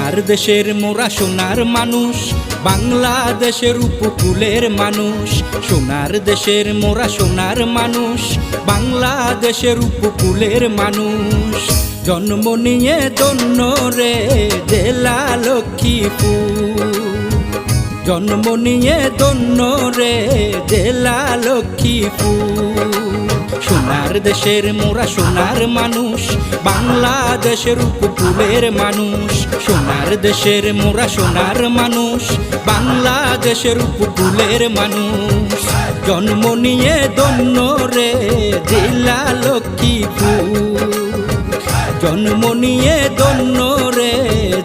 সোনার দেশের মোরা সোনার মানুষ, বাংলাদেশের উপকূলের মানুষ। সোনার দেশের মোরা সোনার মানুষ, বাংলাদেশের উপকূলের মানুষ। জন্ম নিয়ে ধন্য রে জেলা লক্ষ্মীপুর, জন্ম নিয়ে ধন্য রে জেলা লক্ষ্মীপুর। সোনার দেশের মোরা সোনার মানুষ, বাংলাদেশের উপকূলের মানুষ। সোনার দেশের মোরা সোনার মানুষ, বাংলাদেশের উপকূলের মানুষ। জন্ম নিয়ে ধন্য রে জেলা লক্ষ্মীপুর, জন্ম নিয়ে ধন্য রে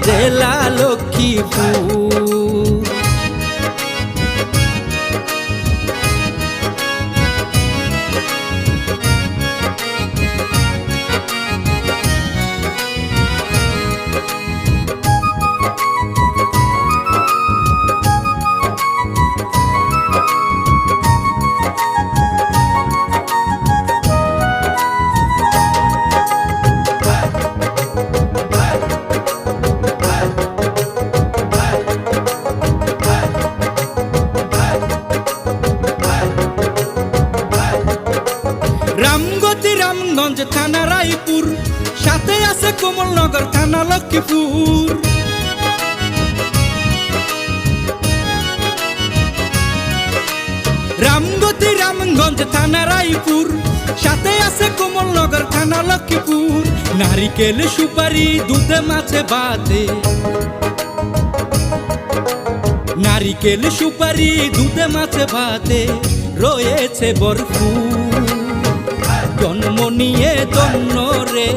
জেলা লক্ষ্মীপুর। রামগতি রামগঞ্জ থানা রায়পুর, সাথে আছে কমলনগর থানা লক্ষ্মীপুর। রামগতি রামগঞ্জ থানা রায়পুর, সাথে আছে কমলনগর থানা লক্ষ্মীপুর। নারিকেল সুপারি দুধে মাছে ভাতে, নারিকেল সুপারি দুধে মাছে ভাতে রয়েছে ভরপুর। জন্ম নিয়ে ধন্য রে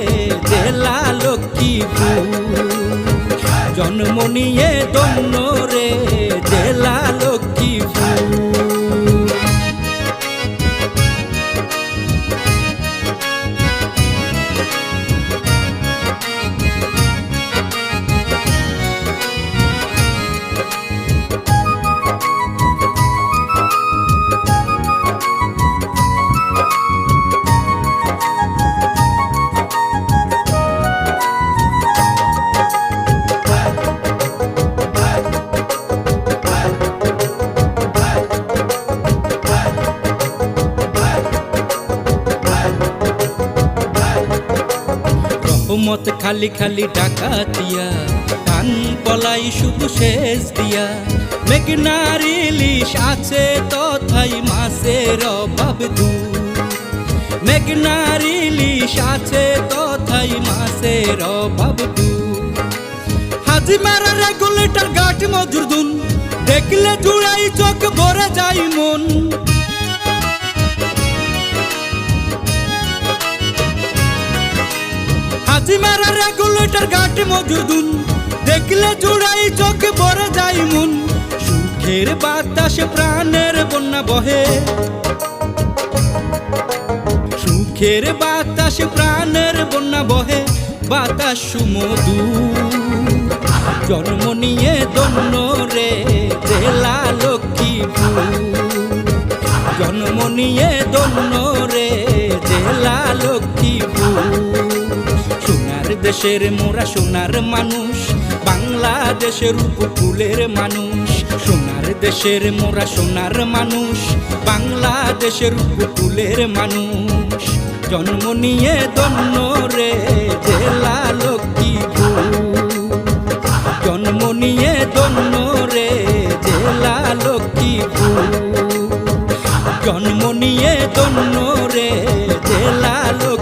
জেলা লক্ষ্মীপুর, জন্ম নিয়ে ধন্য রে জেলা লক্ষ্মীপুর। মত খালি খালি ডাকাতিয়া, ধান পলাই শুধু শেষ দিয়া। মেঘনার ইলিশ আছে তথাই মাছের অভাব দূর, মেঘনার ইলিশ আছে তথাই মাছের অভাব দূর। হাজিমারা রেগুলেটর ঘাট মজুর দুন, দেখলে জুড়াই চোখ ভরে যায় মন। হাজিমারা রেগুলেটর ঘাট মজুর দুন, দেখলে জুড়াই চোখ ভরে যায় মন। সুখের বাতাসে প্রাণের বন্যা বহে, সুখের বাতাসে প্রাণের বন্যা বহে, বাতাস সুমধুর। জন্ম নিয়ে ধন্য রে জেলা লক্ষ্মীপুর, জন্ম নিয়ে ধন্য রে জেলা লক্ষ্মীপুর। সোনার দেশের মোরা সোনার মানুষ, বাংলাদেশের উপকূলের মানুষ। সোনার দেশের মোরা সোনার মানুষ, বাংলাদেশের উপকূলের মানুষ। জন্ম নিয়ে ধন্য রে জেলা লক্ষ্মীপুর, জন্ম নিয়ে ধন্য রে জেলা লক্ষ্মীপুর, জন্ম নিয়ে ধন্য রে জেলা লক্ষ্মীপুর।